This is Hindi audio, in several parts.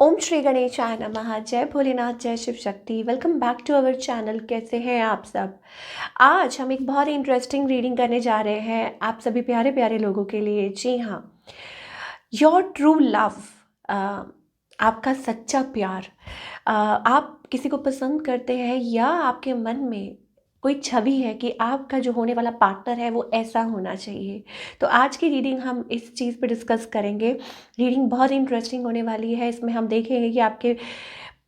ओम श्री गणेशाय नमः। जय भोलेनाथ, जय Shiv Shakti. Welcome back to our channel. कैसे हैं आप सब? आज हम एक बहुत ही इंटरेस्टिंग रीडिंग करने जा रहे हैं आप सभी प्यारे प्यारे लोगों के लिए। जी हाँ, योर ट्रू लव, आपका सच्चा प्यार। आप किसी को पसंद करते हैं या आपके मन में कोई छवि है कि आपका जो होने वाला पार्टनर है वो ऐसा होना चाहिए। तो आज की रीडिंग हम इस चीज़ पे डिस्कस करेंगे। रीडिंग बहुत इंटरेस्टिंग होने वाली है। इसमें हम देखेंगे कि आपके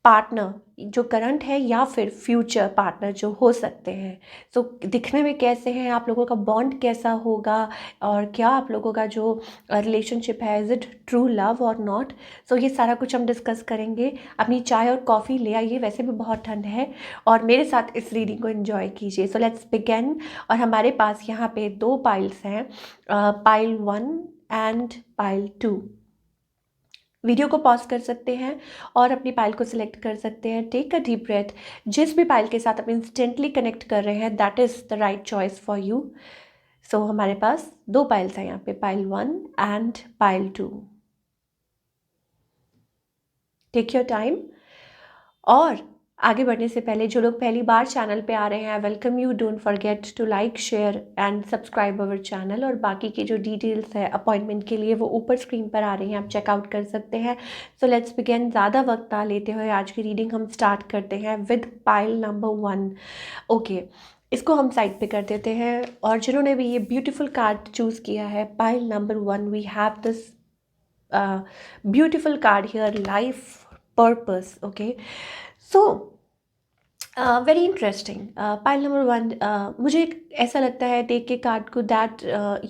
पार्टनर जो करंट है या फिर फ्यूचर पार्टनर जो हो सकते हैं, तो दिखने में कैसे हैं, आप लोगों का बॉन्ड कैसा होगा और क्या आप लोगों का जो रिलेशनशिप है, इज़ इट ट्रू लव और नॉट। सो ये सारा कुछ हम डिस्कस करेंगे। अपनी चाय और कॉफ़ी ले आइए, वैसे भी बहुत ठंड है, और मेरे साथ इस रीडिंग को एंजॉय कीजिए। So let's begin. और हमारे पास यहाँ पे 2 पाइल्स हैं, पाइल 1 एंड पाइल 2। वीडियो को पॉज कर सकते हैं और अपनी पाइल को सिलेक्ट कर सकते हैं। Take a deep breath. जिस भी पाइल के साथ आप इंस्टेंटली कनेक्ट कर रहे हैं, that is the right choice for you. So हमारे पास 2 पाइल्स हैं यहाँ पे, pile 1 and pile 2। Take your time. और आगे बढ़ने से पहले जो लोग पहली बार चैनल पे आ रहे हैं, welcome you. Don't forget to like, share and subscribe our channel. और बाकी की जो डिटेल्स है अपॉइंटमेंट के लिए वो ऊपर स्क्रीन पर आ रही हैं, आप चेकआउट कर सकते हैं। So let's begin. ज़्यादा वक्त ना लेते हुए आज की रीडिंग हम स्टार्ट करते हैं विद पाइल नंबर 1। ओके, इसको हम साइड पे कर देते हैं। और जिन्होंने भी ये ब्यूटीफुल कार्ड चूज़ किया है, pile number 1, we have this beautiful card here, life purpose. Okay, so very interesting. Pile number 1, मुझे ऐसा लगता है देख के कार्ड को that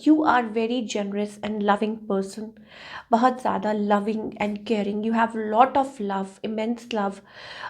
you are very generous and loving person. बहुत ज़्यादा loving and caring, you have lot of love, immense love.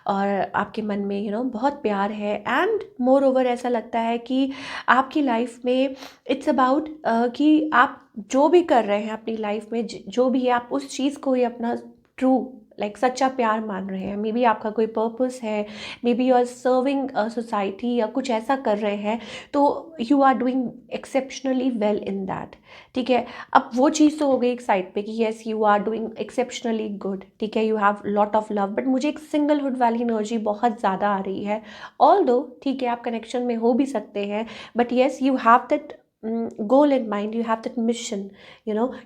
और आपके मन में बहुत प्यार है। एंड मोर ओवर ऐसा लगता है कि आपकी लाइफ में इट्स अबाउट कि आप जो भी कर रहे हैं अपनी लाइफ में, जो भी है, आप उस चीज़ को ही अपना ट्रू सच्चा प्यार मान रहे हैं। मे बी आपका कोई पर्पस है, maybe you are serving society या कुछ ऐसा कर रहे हैं, तो you are doing exceptionally well in that. ठीक है, अब वो चीज़ तो हो गई एक साइड पे कि yes you are doing exceptionally good. ठीक है, you have lot of love, but मुझे एक सिंगलहुड वाली एनर्जी बहुत ज़्यादा आ रही है। ऑल दो ठीक है, आप कनेक्शन में हो भी सकते हैं, but yes you have that goal in mind, you have that mission,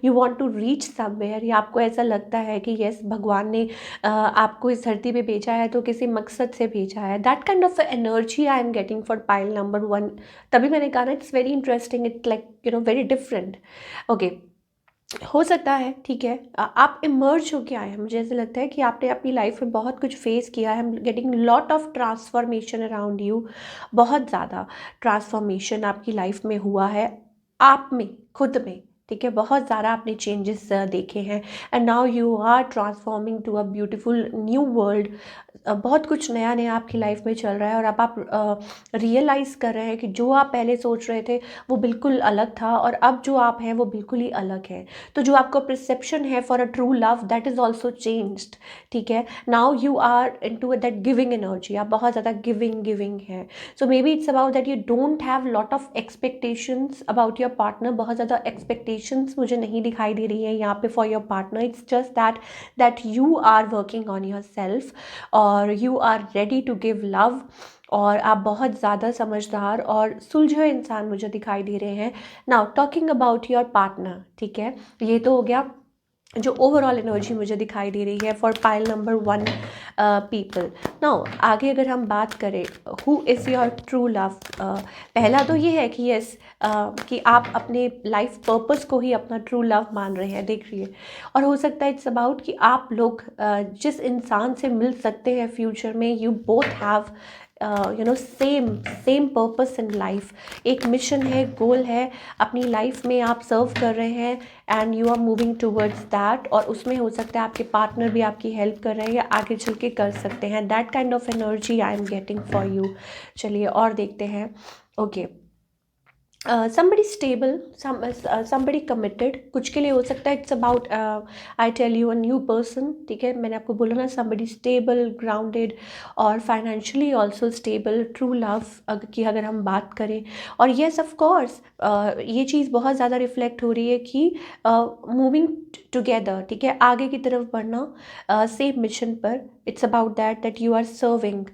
you want to reach somewhere. या आपको ऐसा लगता है कि यस भगवान ने आपको इस धरती पे भेजा है तो किसी मकसद से भेजा है। That kind of energy I am getting for pile number 1। तभी मैंने कहा ना, it's very interesting, it very different. Okay, हो सकता है ठीक है आप इमर्ज होके आए हैं। मुझे ऐसा लगता है कि आपने अपनी लाइफ में बहुत कुछ फेस किया है। Getting lot of transformation around you. बहुत ज़्यादा ट्रांसफॉर्मेशन आपकी लाइफ में हुआ है, आप में, खुद में। ठीक है, बहुत ज़्यादा आपने चेंजेस देखे हैं। And now you are transforming to a beautiful new world. बहुत कुछ नया नया आपकी लाइफ में चल रहा है, और अब आप रियलाइज़ कर रहे हैं कि जो आप पहले सोच रहे थे वो बिल्कुल अलग था, और अब जो आप हैं वो बिल्कुल ही अलग है। तो जो आपका परसेप्शन है for a true love, that is also changed. ठीक है, now you are into that giving energy, आप बहुत ज़्यादा गिविंग है। So maybe it's about that you don't have lot of expectations about your partner. बहुत ज़्यादा एक्सपेक्टेशंस मुझे नहीं दिखाई दे रही है यहाँ पे for your partner. It's just that you are working on yourself, और you are ready to give love. और आप बहुत ज़्यादा समझदार और सुलझे इंसान मुझे दिखाई दे रहे हैं। Now talking about your partner, ठीक है, ये तो हो गया जो ओवरऑल एनर्जी मुझे दिखाई दे रही है for pile number 1 people. Now आगे अगर हम बात करें, who is your true love, पहला तो ये है कि यस कि आप अपने लाइफ पर्पस को ही अपना ट्रू लव मान रहे हैं, देख रही है। और हो सकता है इट्स अबाउट कि आप लोग जिस इंसान से मिल सकते हैं फ्यूचर में, you both have same purpose in life. एक मिशन है, गोल है अपनी लाइफ में, आप सर्व कर रहे हैं and you are moving towards that. और उसमें हो सकता है आपके पार्टनर भी आपकी हेल्प कर रहे हैं या आगे चल के कर सकते हैं। That kind of energy I am getting for you. चलिए और देखते हैं। Okay, somebody stable, somebody committed, कुछ के लिए हो सकता है it's about I tell you a new person. ठीक है, मैंने आपको बोला ना, somebody stable, grounded और financially also stable, true love की अगर हम बात करें। और yes of course ये चीज़ बहुत ज़्यादा रिफ्लेक्ट हो रही है कि मूविंग टुगेदर, ठीक है, आगे की तरफ बढ़ना सेम मिशन पर। It's about that you are serving,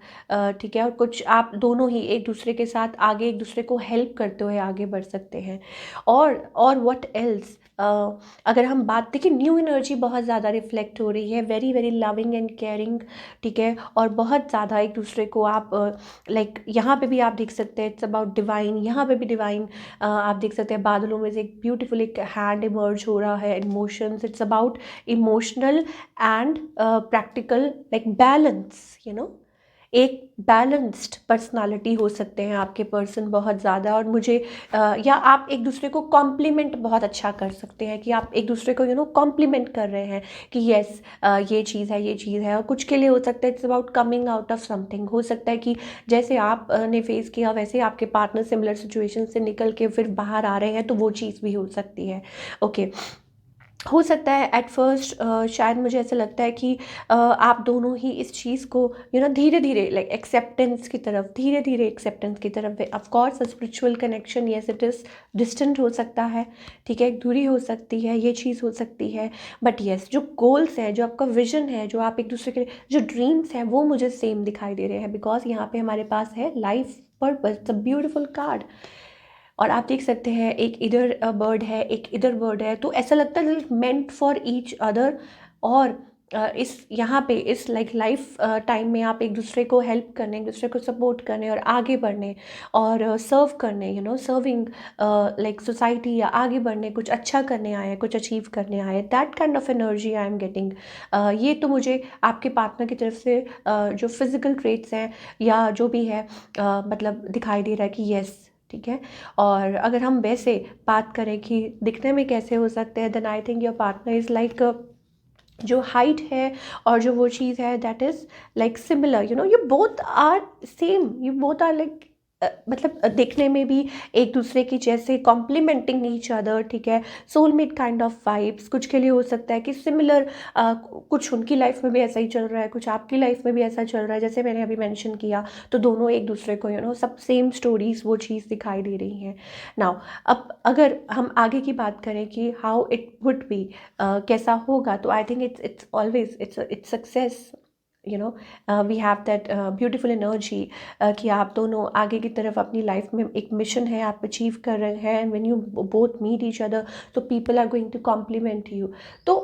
ठीक है, और कुछ आप दोनों ही एक दूसरे के साथ आगे एक दूसरे को हेल्प करते हुए आगे बढ़ सकते हैं। और व्हाट एल्स, अगर हम बात देखिए, न्यू एनर्जी बहुत ज़्यादा रिफ्लेक्ट हो रही है, very very loving and caring, ठीक है, और बहुत ज़्यादा एक दूसरे को आप लाइक यहाँ पे भी आप देख सकते हैं इट्स अबाउट डिवाइन, यहाँ पे भी डिवाइन आप देख सकते हैं, बादलों में से एक ब्यूटीफुल एक हैंड इमर्ज हो रहा है, emotions, it's about emotional and practical like balance, एक बैलेंस्ड पर्सनालिटी हो सकते हैं आपके पर्सन बहुत ज़्यादा। और मुझे या आप एक दूसरे को कॉम्प्लीमेंट बहुत अच्छा कर सकते हैं, कि आप एक दूसरे को कॉम्प्लीमेंट कर रहे हैं कि येस ये चीज़ है, ये चीज़ है। और कुछ के लिए हो सकता है it's about coming out of something, हो सकता है कि जैसे आप ने फेस किया वैसे आपके पार्टनर सिमिलर सिचुएशन से निकल के फिर बाहर आ रहे हैं, तो वो चीज़ भी हो सकती है। ओके, हो सकता है एट फर्स्ट शायद मुझे ऐसा लगता है कि आप दोनों ही इस चीज़ को धीरे धीरे लाइक एक्सेप्टेंस की तरफ, धीरे धीरे एक्सेप्टेंस की तरफ। Of course spiritual connection, yes it is distant हो सकता है, ठीक है, एक दूरी हो सकती है, ये चीज़ हो सकती है, बट येस जो गोल्स हैं, जो आपका विजन है, जो आप एक दूसरे के जो ड्रीम्स हैं, वो मुझे सेम दिखाई दे रहे हैं। बिकॉज यहाँ पे हमारे पास है life purpose, it's a beautiful card. और आप देख सकते हैं एक इधर बर्ड है, एक इधर बर्ड है, तो ऐसा लगता है मेंट फॉर ईच अदर। और इस यहाँ पे इस लाइक लाइफ टाइम में आप एक दूसरे को हेल्प करने, एक दूसरे को सपोर्ट करने और आगे बढ़ने और सर्व करने, सर्विंग लाइक सोसाइटी, या आगे बढ़ने, कुछ अच्छा करने आए हैं, कुछ अचीव करने आए हैं, that kind of energy I am getting. ये तो मुझे आपके पार्टनर की तरफ से जो फिजिकल ट्रेट्स हैं या जो भी है मतलब दिखाई दे रहा है कि यस, ठीक है। और अगर हम वैसे बात करें कि दिखने में कैसे हो सकते हैं, then I think your partner is like जो हाइट है और जो वो चीज़ है that is like similar, you both are same, you both are like मतलब देखने में भी एक दूसरे की जैसे कॉम्प्लीमेंटिंग ईच अदर, ठीक है, सोलमेट काइंड ऑफ वाइब्स। कुछ के लिए हो सकता है कि सिमिलर, कुछ उनकी लाइफ में भी ऐसा ही चल रहा है, कुछ आपकी लाइफ में भी ऐसा चल रहा है, जैसे मैंने अभी मेंशन किया, तो दोनों एक दूसरे को सब सेम स्टोरीज वो चीज़ दिखाई दे रही हैं। नाउ अब अगर हम आगे की बात करें कि हाउ इट वुड बी, कैसा होगा, तो I think it's always it's success, we have that beautiful energy कि आप दोनों आगे की तरफ अपनी लाइफ में एक मिशन है आप अचीव कर रहे हैं, and when you both meet each other, तो people are going to compliment you. तो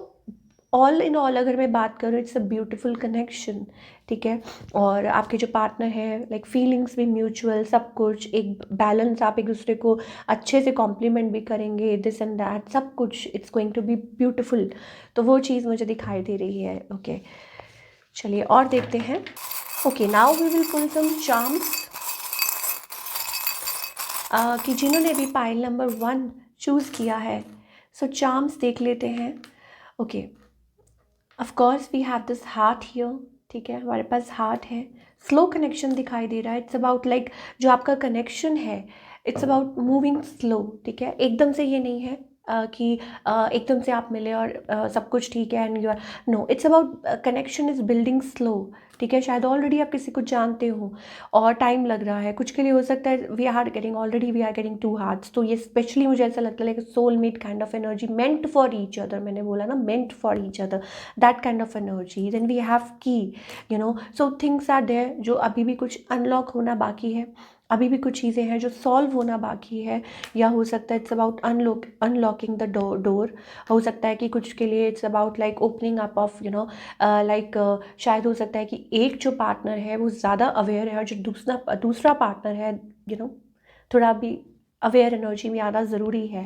ऑल इन ऑल अगर मैं बात करूँ, इट्स अ ब्यूटीफुल कनेक्शन, ठीक है। और आपके जो पार्टनर है लाइक फीलिंग्स भी म्यूचुअल, सब कुछ एक बैलेंस, आप एक दूसरे को अच्छे से कॉम्प्लीमेंट भी करेंगे, दिस एंड दैट, सब कुछ it's going to be beautiful. तो वो चीज़ मुझे दिखाई दे रही है। ओके, चलिए और देखते हैं। Okay, now we will pull some charms कि जिन्होंने भी पाइल नंबर 1 चूज़ किया है, सो चार्म्स देख लेते हैं। Okay, of course we have this heart here, ठीक है, हमारे पास हार्ट है, स्लो कनेक्शन दिखाई दे रहा है। इट्स अबाउट लाइक जो आपका कनेक्शन है, इट्स अबाउट मूविंग स्लो, ठीक है, एकदम से ये नहीं है कि एकदम से आप मिले और सब कुछ ठीक है and you are, no, it's about connection is building slow, ठीक है। शायद ऑलरेडी आप किसी को जानते हो और टाइम लग रहा है, कुछ के लिए हो सकता है we are getting already we are getting 2 hearts, तो ये स्पेशली मुझे ऐसा लगता है like soulmate kind of energy, meant for each other, मैंने बोला ना, meant for each other, that kind of energy. Then we have की, सो थिंग्स आर देयर, जो अभी भी कुछ अनलॉक होना बाकी है, अभी भी कुछ चीज़ें हैं जो सॉल्व होना बाकी है, या हो सकता है it's about unlocking the door, हो सकता है कि कुछ के लिए it's about like opening up of like शायद हो सकता है कि एक जो पार्टनर है वो ज़्यादा अवेयर है और जो दूसरा पार्टनर है थोड़ा भी अवेयर एनर्जी में आना ज़रूरी है।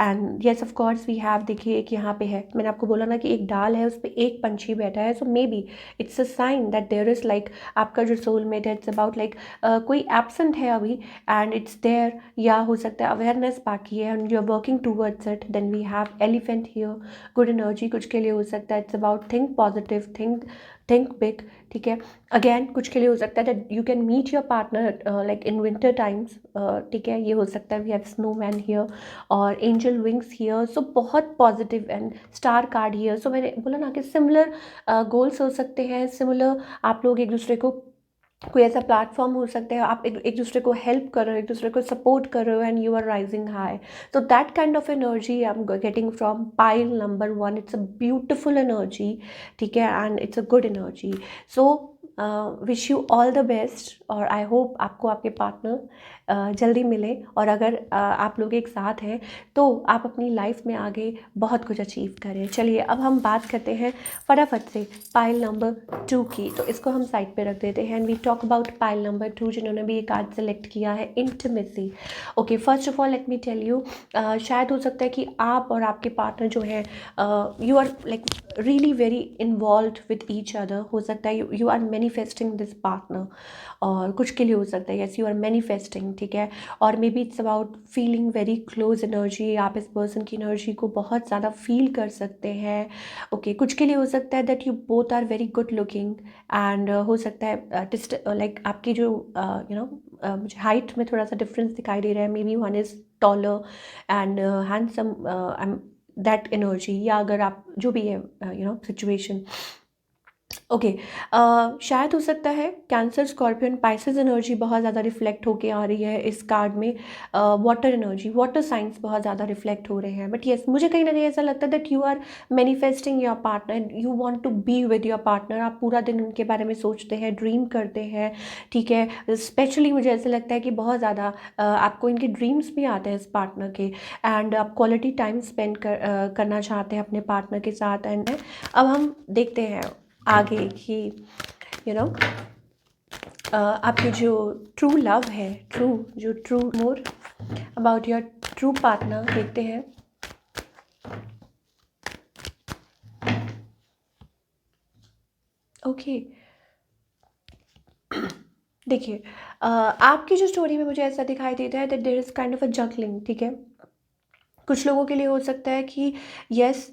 And yes of course we have, देखिए एक यहाँ पे है, मैंने आपको बोला ना कि एक डाल है उस पर एक पंछी बैठा है, so maybe it's a sign that there is like आपका जो सोलमेट है, इट्स अबाउट लाइक कोई एब्सेंट है अभी एंड इट्स देयर, या हो सकता है अवेयरनेस बाकी है and you are working towards it. Then we have elephant here, good energy कुछ के लिए हो सकता है, it's about think positive, think big, ठीक है। अगेन कुछ के लिए हो सकता है that you can meet your partner like in winter times, ठीक है, ये हो सकता है। वी हैव स्नोमैन हियर और एंजल विंग्स हियर, सो बहुत positive, and star card here. सो मैंने बोला ना कि सिमिलर गोल्स हो सकते हैं, सिमिलर आप लोग एक दूसरे को कोई ऐसा प्लेटफॉर्म हो सकता है, आप एक एक दूसरे को हेल्प कर रहे हो, एक दूसरे को सपोर्ट कर रहे हो, and you are rising high. So that kind of energy I'm getting from pile number one. It's a beautiful energy, ठीक है, and it's a good energy. So wish you all the best, और I hope आपको आपके पार्टनर जल्दी मिले, और अगर आप लोग एक साथ हैं तो आप अपनी लाइफ में आगे बहुत कुछ अचीव करें. चलिए अब हम बात करते हैं फटाफट से पाइल नंबर 2 की. तो इसको हम साइड पे रख देते हैं, and we talk about pile number 2, जिन्होंने भी ये कार्ड सेलेक्ट किया है, intimacy. Okay, first of all let me tell you, शायद हो सकता है कि आप और आपके पार्टनर जो है, you are like really very involve with each other. हो सकता है you are manifesting this partner, और कुछ के लिए हो सकता है यस यू आर मैनिफेस्टिंग, ठीक है. और may be it's about feeling very close energy. आप इस पर्सन की एनर्जी को बहुत ज़्यादा फील कर सकते हैं. ओके, कुछ के लिए हो सकता है that you both are very good looking, and हो सकता है लाइक आपकी जो मुझे हाइट में थोड़ा सा डिफरेंस दिखाई दे रहा है. May be one is taller and handsome, that energy, या अगर आप जो भी है सिचुएशन. ओके, शायद हो सकता है कैंसर, स्कॉर्पियन, पाइसेस एनर्जी बहुत ज़्यादा रिफ्लेक्ट होके आ रही है इस कार्ड में. वाटर एनर्जी, वाटर साइंस बहुत ज़्यादा रिफ्लेक्ट हो रहे हैं. बट येस, मुझे कहीं ना कहीं ऐसा लगता है that you are manifesting your partner, you want to be with your partner. आप पूरा दिन उनके बारे में सोचते हैं, ड्रीम करते हैं, ठीक है. स्पेशली मुझे ऐसा लगता है कि बहुत ज़्यादा आपको इनके ड्रीम्स भी आते हैं इस पार्टनर के, एंड आप क्वालिटी टाइम स्पेंड करना चाहते हैं अपने पार्टनर के साथ. एंड अब हम देखते हैं आगे कि आपकी जो ट्रू लव है, true more about your true partner, देखते हैं. ओके, देखिए, आपकी जो स्टोरी में मुझे ऐसा दिखाई देता है that there is kind of a juggling, ठीक है. कुछ लोगों के लिए हो सकता है कि यस,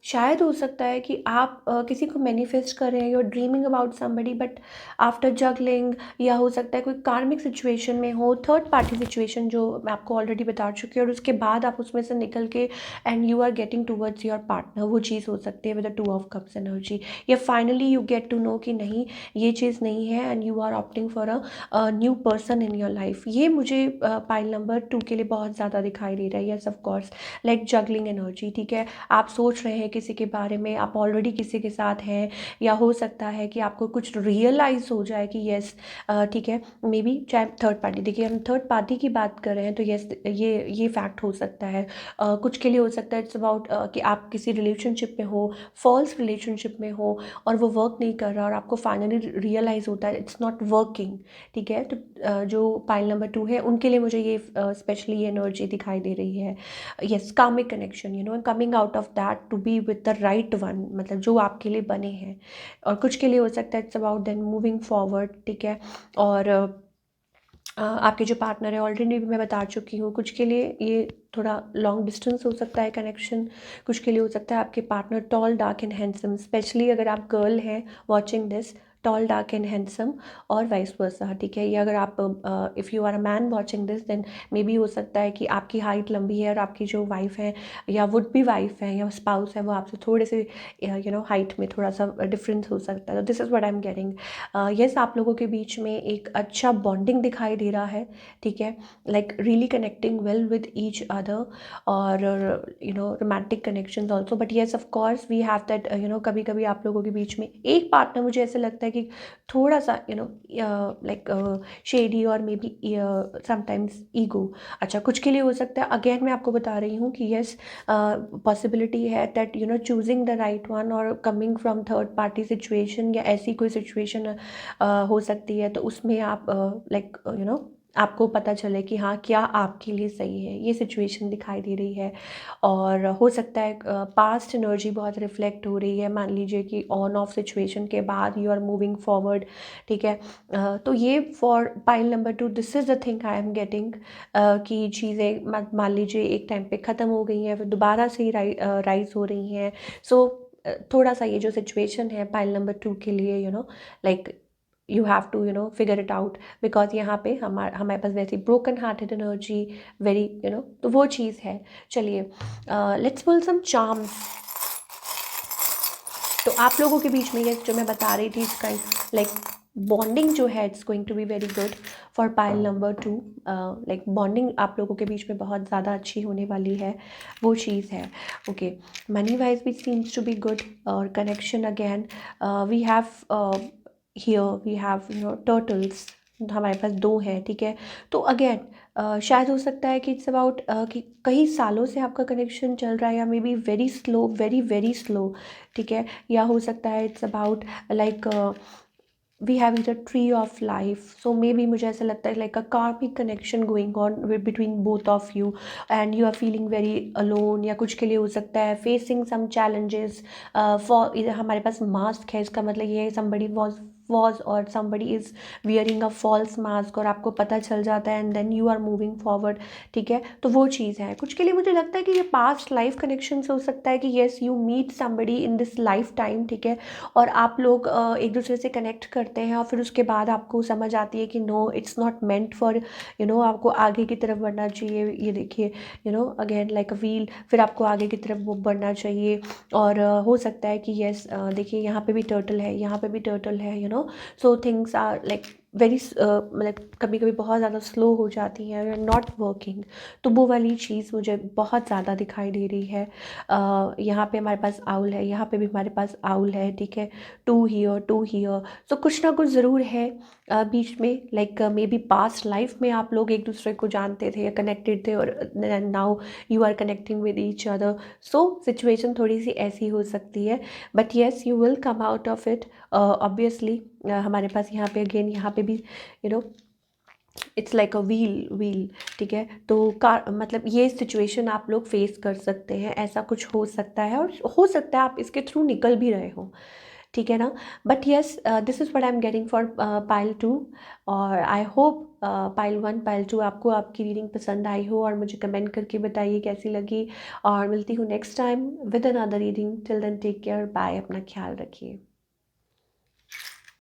शायद हो सकता है कि आप किसी को मैनिफेस्ट कर रहे हैं, you are dreaming about somebody, but after juggling, या हो सकता है कोई कार्मिक सिचुएशन में हो, थर्ड पार्टी सिचुएशन जो मैं आपको ऑलरेडी बता चुकी हूँ, और उसके बाद आप उसमें से निकल के and you are getting towards your partner. वो चीज़ हो सकती है with the 2 of cups energy, या finally you get to know कि नहीं, ये चीज़ नहीं है, and you are opting for a new person in your life. ये मुझे पाइल नंबर 2 के लिए बहुत ज़्यादा दिखाई दे रहा है. Yes of course, like juggling energy, ठीक है. आप सोच रहे हैं किसी के बारे में, आप ऑलरेडी किसी के साथ हैं, या हो सकता है कि आपको कुछ रियलाइज़ हो जाए कि यस, ठीक है, मे बी चाहे थर्ड पार्टी, देखिए हम थर्ड पार्टी की बात कर रहे हैं तो यस, ये फैक्ट हो सकता है. कुछ के लिए हो सकता है इट्स अबाउट कि आप किसी रिलेशनशिप में हो, फॉल्स रिलेशनशिप में हो, और वो वर्क नहीं कर रहा, और आपको फाइनली रियलाइज़ होता है इट्स नॉट वर्किंग, ठीक है. तो जो पाइल नंबर 2 है उनके लिए मुझे ये स्पेशली ये एनर्जी दिखाई दे रही है. Yes, karmic connection, coming out of that to be with the right one, मतलब जो आपके लिए बने हैं. और कुछ के लिए हो सकता है it's about then moving forward, ठीक है. और आपके जो पार्टनर है ऑलरेडी भी मैं बता चुकी हूँ. कुछ के लिए ये थोड़ा लॉन्ग डिस्टेंस हो सकता है कनेक्शन. कुछ के लिए हो सकता है आपके partner tall, dark and handsome, specially अगर आप गर्ल हैं watching this, tall, dark and handsome, और वाइस वर्सा, ठीक है. या अगर आप if you are a man watching this, then maybe हो सकता है कि आपकी हाइट लंबी है, और आपकी जो वाइफ है या वुड बी वाइफ है या स्पाउस है, वो आपसे थोड़े से हाइट में थोड़ा सा डिफरेंस हो सकता है. तो this is what I am getting. Yes, आप लोगों के बीच में एक अच्छा बॉन्डिंग दिखाई दे रहा है, ठीक है. Like really connecting well with each other, और romantic connections also. But yes of course we have that, कभी कभी आप लोगों के बीच में एक पार्टनर, मुझे ऐसा लगता है कि थोड़ा सा लाइक शेडी, और मे बी समटाइम्स ईगो. अच्छा, कुछ के लिए हो सकता है, अगेन मैं आपको बता रही हूँ कि येस, पॉसिबिलिटी है that choosing the right one, और coming from third party situation, या ऐसी कोई सिचुएशन हो सकती है, तो उसमें आप लाइक आपको पता चले कि हाँ, क्या आपके लिए सही है. ये सिचुएशन दिखाई दे रही है. और हो सकता है पास्ट एनर्जी बहुत रिफ्लेक्ट हो रही है. मान लीजिए कि ऑन ऑफ सिचुएशन के बाद यू आर मूविंग फॉरवर्ड, ठीक है. तो ये for pile number 2 this is the thing I am getting, कि चीज़ें मान लीजिए एक टाइम पे ख़त्म हो गई हैं, फिर दोबारा से ही राइज हो रही हैं. सो थोड़ा सा ये जो सिचुएशन है पाइल नंबर 2 के लिए, like you have to figure it out, because यहाँ पे हमारे पास वैसी ब्रोकन हार्टेड एनर्जी, वेरी तो वो चीज़ है. चलिए, लेट्स पुल सम चार्म्स. तो आप लोगों के बीच में ये जो मैं बता रही थी, इसका लाइक बॉन्डिंग जो है it's going to be very good for pile number 2। Like bonding आप लोगों के बीच में बहुत ज़्यादा अच्छी होने वाली है, वो चीज़ है। ओके, मनी वाइज भी सीम्स टू बी गुड। और connection again we have here we have turtles, हमारे पास 2 हैं, ठीक है। तो अगेन शायद हो सकता है कि इट्स अबाउट कि कई सालों से आपका कनेक्शन चल रहा है, या maybe very slow, very very slow, ठीक है। या हो सकता है it's about like we have is a tree of life, so maybe मुझे ऐसा लगता है like a karmic connection going on between both of you, and you are feeling very alone. या कुछ के लिए हो सकता है फेसिंग सम चैलेंजेस फॉर, हमारे पास मास्क है, इसका मतलब ये है समबडी वॉज और somebody is wearing a false mask, और आपको पता चल जाता है and then you are moving forward, ठीक है। तो वो चीज़ है। कुछ के लिए मुझे लगता है कि ये पास्ट लाइफ कनेक्शन से हो सकता है कि yes you meet somebody in this lifetime, ठीक है। और आप लोग एक दूसरे से कनेक्ट करते हैं, और फिर उसके बाद आपको समझ आती है कि no it's not meant for आपको आगे की तरफ बढ़ना चाहिए। ये देखिए अगेन लाइक अ व्हील, फिर आपको आगे की तरफ वो बढ़ना चाहिए। और हो सकता है कि यस देखिए यहाँ पे भी टर्टल है, यहाँ पे भी टर्टल है, so things are like very मतलब कभी कभी बहुत ज़्यादा स्लो हो जाती हैं, नॉट वर्किंग। तो वो वाली चीज़ मुझे बहुत ज़्यादा दिखाई दे रही है। यहाँ पे हमारे पास आउल है, यहाँ पे भी हमारे पास आउल है, ठीक है। 2 हियर 2 हियर, सो कुछ ना कुछ ज़रूर है बीच में। Like may be past life में आप लोग एक दूसरे को जानते थे या कनेक्टेड थे, और now you are connecting with each other. So situation थोड़ी सी ऐसी हो सकती है, but yes you will come out of it obviously. हमारे पास यहाँ पे अगेन यहाँ पे भी you know it's like a wheel, ठीक है। तो कार मतलब ये सिचुएशन आप लोग फेस कर सकते हैं, ऐसा कुछ हो सकता है, और हो सकता है आप इसके थ्रू निकल भी रहे हो, ठीक है ना। But yes this is what I am getting for pile 2। और आई होप पाइल 1 पाइल 2 आपको आपकी रीडिंग पसंद आई हो, और मुझे कमेंट करके बताइए कैसी लगी। और मिलती हूँ next time with another reading. Till then take care, bye, अपना ख्याल रखिए।